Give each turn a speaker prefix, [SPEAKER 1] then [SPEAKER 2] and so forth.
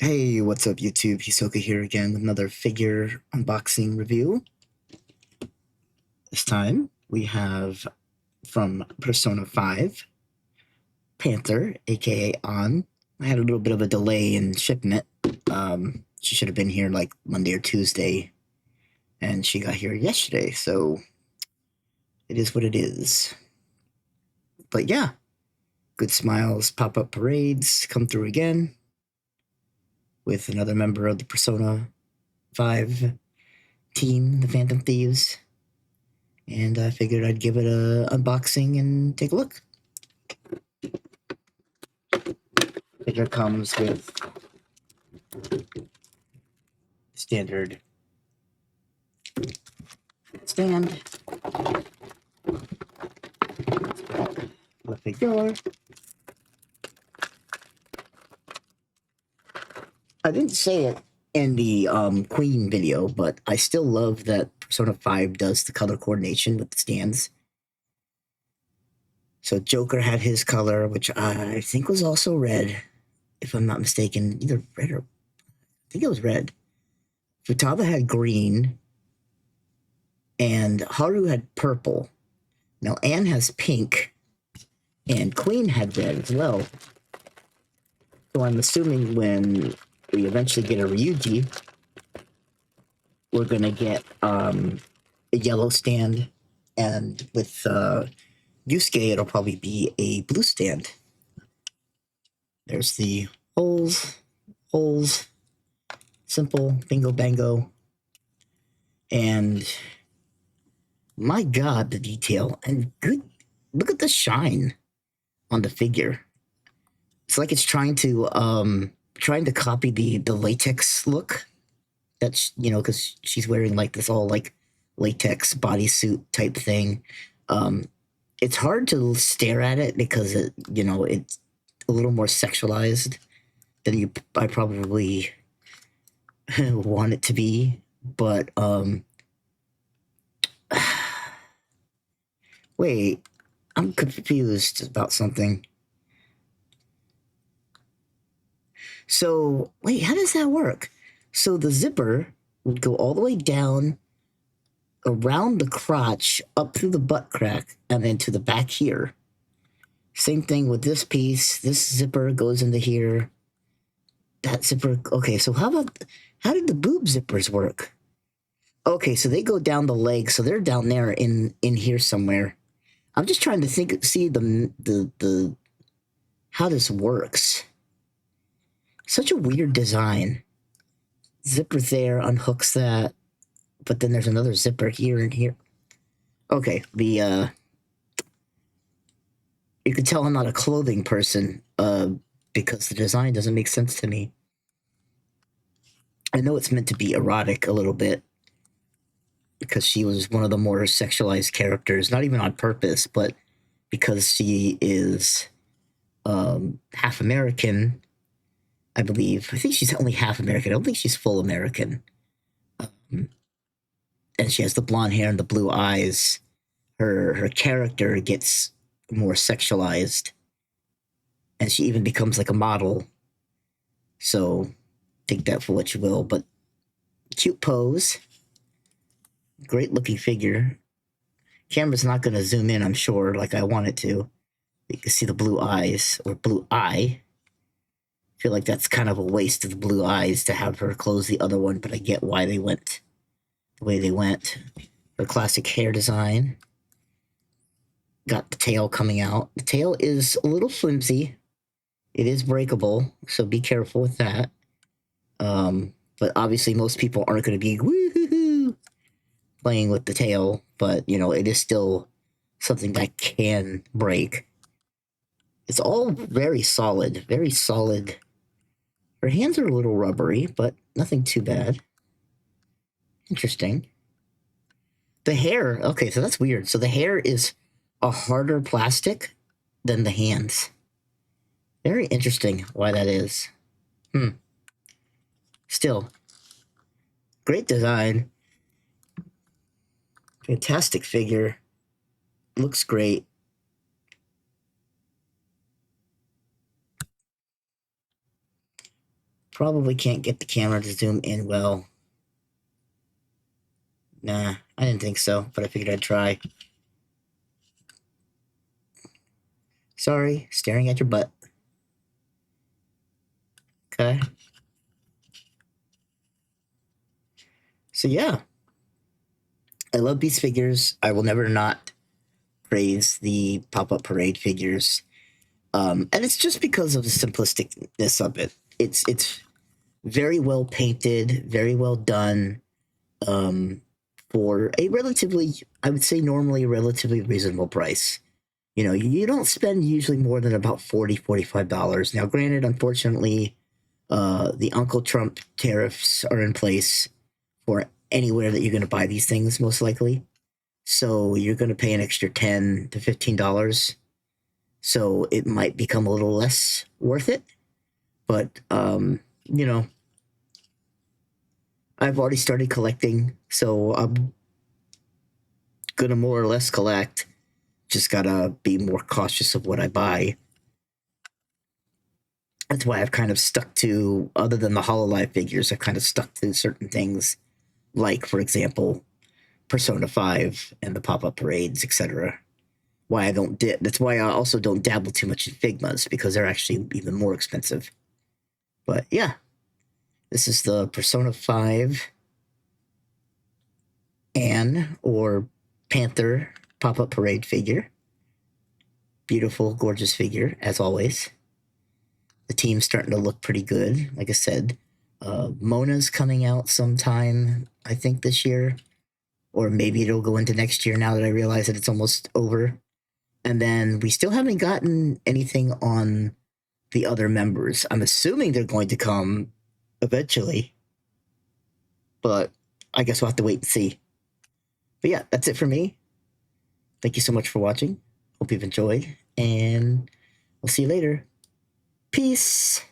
[SPEAKER 1] Hey, what's up YouTube? Hisoka here again with another figure unboxing review. This time we have from Persona 5, Panther, aka On. I had a little bit of a delay in shipping it. She should have been here like Monday or Tuesday, and she got here yesterday, so it is what it is. But yeah, good smiles, pop up parades come through again with another member of the Persona 5 team, the Phantom Thieves. And I figured I'd give it a unboxing and take a look. Figure comes with standard stand, the figure. I didn't say it in the Queen video, but I still love that Persona 5 does the color coordination with the stands. So Joker had his color, which I think was also red, if I'm not mistaken. Either red or I think it was red. Futaba had green, and Haru had purple. Now Anne has pink, and Queen had red as well. So I'm assuming when we eventually get a Ryuji, we're going to get a yellow stand, and with Yusuke, it'll probably be a blue stand. There's the holes, simple, bingo bango, and my god, the detail, and good, look at the shine on the figure. It's like it's trying to copy the latex look. That's, you know, because she's wearing like this all like latex bodysuit type thing. It's hard to stare at it because it, you know, it's a little more sexualized than I probably want it to be. But wait, I'm confused about something. So wait, how does that work? So the zipper would go all the way down around the crotch, up through the butt crack, and then to the back here. Same thing with this piece. This zipper goes into here. That zipper. Okay, so how did the boob zippers work? Okay, so they go down the leg, so they're down there in here somewhere. I'm just trying to see the how this works. Such a weird design. Zipper there unhooks that, but then there's another zipper here and here. Okay, you can tell I'm not a clothing person, because the design doesn't make sense to me. I know it's meant to be erotic a little bit, because she was one of the more sexualized characters, not even on purpose, but because she is half American, I believe. I think she's only half American. I don't think she's full American. And she has the blonde hair and the blue eyes. Her character gets more sexualized, and she even becomes like a model. So take that for what you will, but cute pose, great looking figure. Camera's not going to zoom in, I'm sure, like I want it to. You can see the blue eyes, or blue eye. I feel like that's kind of a waste of the blue eyes to have her close the other one, but I get why they went the way they went. Her classic hair design. Got the tail coming out. The tail is a little flimsy. It is breakable, so be careful with that. But obviously most people aren't going to be woo-hoo-hoo playing with the tail, but, you know, it is still something that can break. It's all very solid, very solid. Her hands are a little rubbery, but nothing too bad. Interesting. The hair, okay, so that's weird. So the hair is a harder plastic than the hands. Very interesting why that is. Still, great design. Fantastic figure. Looks great. probably can't get the camera to zoom in well. Nah, I didn't think so, but I figured I'd try. Sorry, staring at your butt. Okay. So yeah, I love these figures. I will never not praise the Pop Up Parade figures, and it's just because of the simplisticness of it. It's very well painted, very well done, um, for a relatively, I would say, normally a relatively reasonable price. You know, you don't spend usually more than about $40-$45. Now, granted, unfortunately, the Uncle Trump tariffs are in place for anywhere that you're going to buy these things, most likely. So you're going to pay an extra $10 to $15. So it might become a little less worth it. But, you know, I've already started collecting, so I'm going to more or less collect. Just got to be more cautious of what I buy. That's why I've kind of stuck to, other than the HoloLive figures, I've kind of stuck to certain things, like, for example, Persona 5 and the Pop Up Parades, etc. Why I don't that's why I also don't dabble too much in Figmas, because they're actually even more expensive. But yeah, this is the Persona 5 Anne or Panther Pop Up Parade figure. Beautiful, gorgeous figure, as always. The team's starting to look pretty good. Like I said, Mona's coming out sometime, I think, this year. Or maybe it'll go into next year now that I realize that it's almost over. And then we still haven't gotten anything on the other members. I'm assuming they're going to come eventually. But I guess we'll have to wait and see. But yeah, that's it for me. Thank you so much for watching. Hope you've enjoyed. And we'll see you later. Peace.